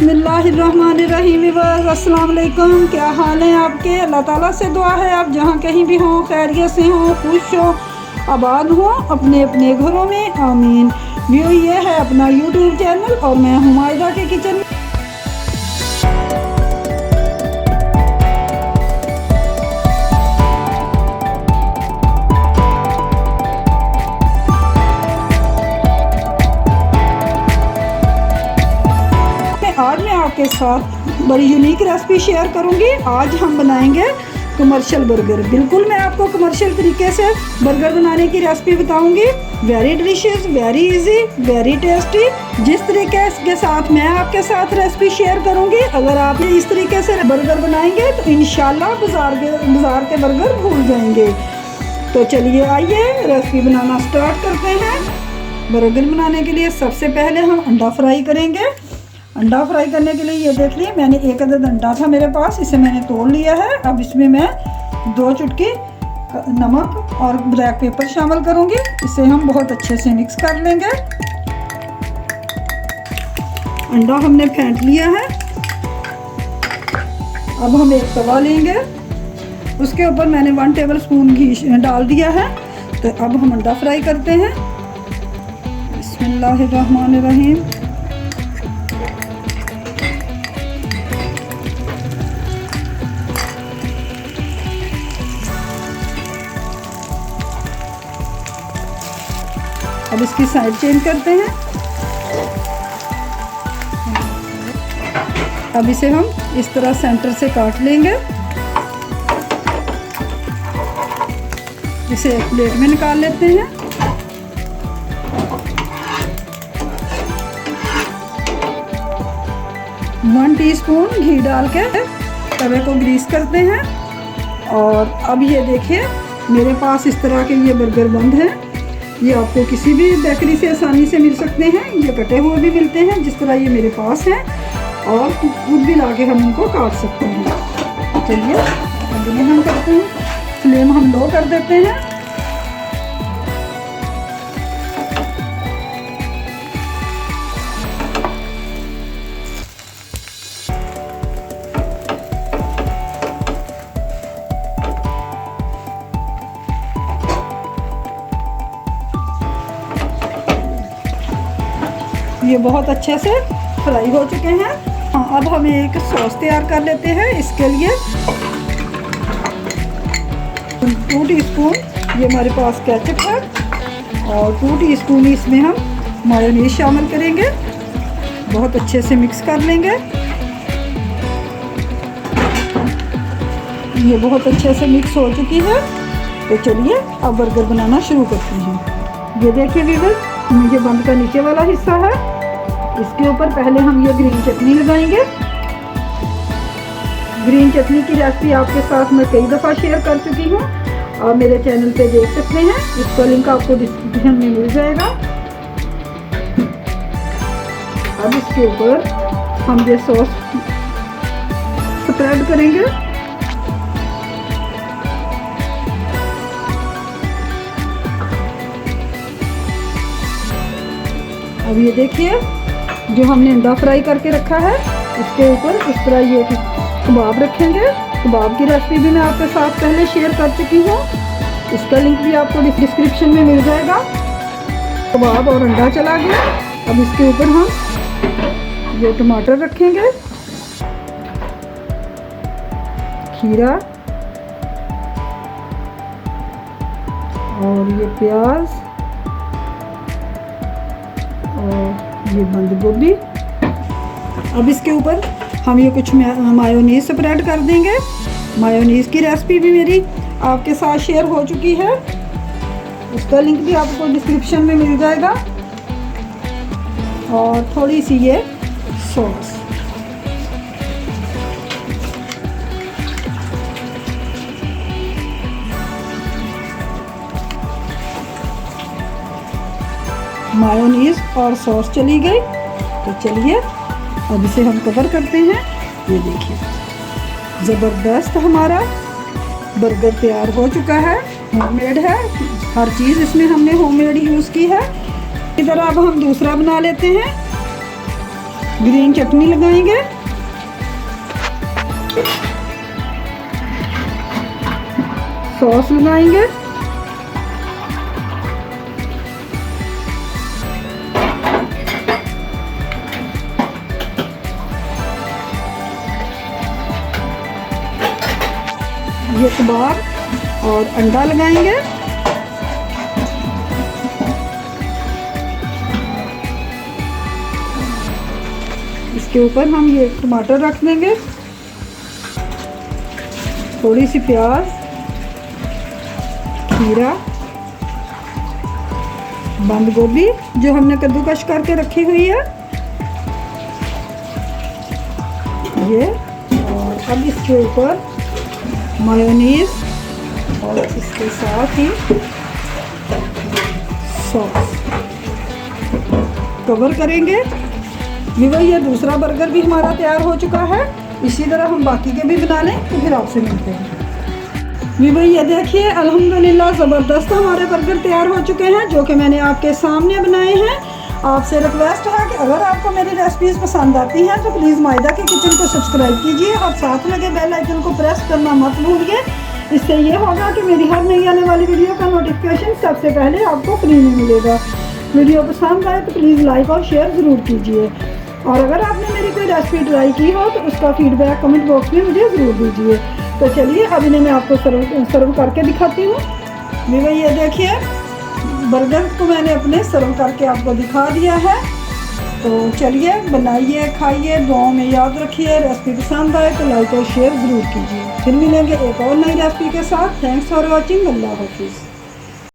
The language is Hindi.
बिस्मिल्लाहिर्रहमानिर्रहीम। अस्सलाम वालेकुम। क्या हाल है आपके? अल्लाह ताला से दुआ है आप जहाँ कहीं भी हों खैरियत से हों, खुश हों, आबाद हों अपने अपने घरों में, आमीन। व्यू ये है अपना यूट्यूब चैनल और मैं हूँ मायदा के किचन में। आज मैं आपके साथ बड़ी यूनिक रेसिपी शेयर करूंगी। आज हम बनाएंगे कमर्शियल बर्गर। बिल्कुल मैं आपको कमर्शियल तरीके से बर्गर बनाने की रेसिपी बताऊंगी। Very delicious, very easy, very tasty. जिस तरीके के साथ मैं आपके साथ रेसिपी शेयर करूंगी, अगर आप इस तरीके से बर्गर बनाएंगे तो इंशाल्लाह बाजार के बर्गर भूल जाएंगे। तो चलिए आइए रेसिपी बनाना स्टार्ट करते हैं। बर्गर बनाने के लिए सबसे पहले हम अंडा फ्राई करेंगे। अंडा फ्राई करने के लिए ये देख लिए मैंने एक अदद अंडा था मेरे पास, इसे मैंने तोड़ लिया है। अब इसमें मैं 2 चुटकी नमक और ब्लैक पेपर शामिल करूंगी। इसे हम बहुत अच्छे से मिक्स कर लेंगे। अंडा हमने फेंट लिया है। अब हम एक तवा लेंगे, उसके ऊपर मैंने 1 टेबल स्पून घी डाल दिया है। तो अब हम अंडा फ्राई करते हैं। बिस्मिल्लाहिर्रहमानिर्रहीम। अब इसकी साइड चेंज करते हैं। अब इसे हम इस तरह सेंटर से काट लेंगे। इसे एक प्लेट में निकाल लेते हैं। वन टीस्पून घी डाल के तवे को ग्रीस करते हैं। और अब ये देखिए मेरे पास इस तरह के ये बर्गर बंद हैं। ये आपको किसी भी बेकरी से आसानी से मिल सकते हैं। ये कटे हुए भी मिलते हैं जिस तरह ये मेरे पास हैं, और खुद भी लाके हम इनको काट सकते हैं। चलिए अब इन्हें हम करते हैं। फ्लेम हम लो कर देते हैं। ये बहुत अच्छे से फ्राई हो चुके हैं। अब हम एक सॉस तैयार कर लेते हैं। इसके लिए 2 टीस्पून ये हमारे पास केचप है और 2 टीस्पून इसमें हम मायोनीज शामिल करेंगे। बहुत अच्छे से मिक्स कर लेंगे। ये बहुत अच्छे से मिक्स हो चुकी है। तो चलिए अब बर्गर बनाना शुरू करते हैं। ये देखिए व्यूअर्स, ये बंद का नीचे वाला हिस्सा है। इसके ऊपर पहले हम ये ग्रीन चटनी लगाएंगे। ग्रीन चटनी की रेसिपी आपके साथ मैं कई दफ़ा शेयर कर चुकी हूँ। आप मेरे चैनल पे देख सकते हैं। इसका लिंक आपको डिस्क्रिप्शन में मिल जाएगा। अब इसके ऊपर हम ये सॉस स्प्रेड करेंगे। अब ये देखिए जो हमने अंडा फ्राई करके रखा है, इसके ऊपर इस तरह ये कबाब रखेंगे। कबाब की रेसिपी भी मैं आपके साथ पहले शेयर कर चुकी हूँ। इसका लिंक भी आपको डिस्क्रिप्शन में मिल जाएगा। कबाब और अंडा चला गया। अब इसके ऊपर हम ये टमाटर रखेंगे, खीरा और ये प्याज और ये बंद गोभी। अब इसके ऊपर हम ये कुछ मायोनीज स्प्रेड कर देंगे। मायोनीज की रेसिपी भी मेरी आपके साथ शेयर हो चुकी है। उसका लिंक भी आपको डिस्क्रिप्शन में मिल जाएगा। और थोड़ी सी ये सॉस। मायोनीज और सॉस चली गई। तो चलिए अब इसे हम कवर करते हैं। ये देखिए ज़बरदस्त हमारा बर्गर तैयार हो चुका है। होममेड है, हर चीज़ इसमें हमने होममेड यूज़ की है। इधर अब हम दूसरा बना लेते हैं। ग्रीन चटनी लगाएंगे, सॉस लगाएंगे, ये कबाब और अंडा लगाएंगे, इसके ऊपर हम ये टमाटर रख देंगे, थोड़ी सी प्याज, खीरा, बंद गोभी जो हमने कद्दूकश करके रखी हुई है ये, और अब इसके ऊपर मायोनीज और इसके साथ ही सॉस कवर करेंगे। व्यूअर ये दूसरा बर्गर भी हमारा तैयार हो चुका है, इसी तरह हम बाकी के भी बना लें तो फिर आपसे मिलते हैं। व्यूअर ये देखिए अल्हम्दुलिल्लाह ज़बरदस्त हमारे बर्गर तैयार हो चुके हैं जो कि मैंने आपके सामने बनाए हैं। आपसे रिक्वेस्ट है कि अगर आपको मेरी रेसिपीज़ पसंद आती हैं तो प्लीज़ मायदा के किचन को सब्सक्राइब कीजिए और साथ लगे बेल आइकन को प्रेस करना मत भूलिए। इससे ये होगा कि मेरी हर नई आने वाली वीडियो का नोटिफिकेशन सबसे पहले आपको फ्री में मिलेगा। वीडियो पसंद आए तो प्लीज़ लाइक और शेयर ज़रूर कीजिए, और अगर आपने मेरी कोई रेसिपी ट्राई की हो तो उसका फीडबैक कमेंट बॉक्स में मुझे ज़रूर दीजिए। तो चलिए अब इन्हें मैं आपको सर्व करके दिखाती हूँ। व्यूअर ये देखिए बर्गर को मैंने अपने सर्व करके आपको दिखा दिया है। तो चलिए बनाइए, खाइए, दुआओं में याद रखिए। रेसिपी पसंद आए तो लाइक और शेयर ज़रूर कीजिए। फिर मिलेंगे एक और नई रेसिपी के साथ। Thanks for watching. अल्लाह हाफिज़।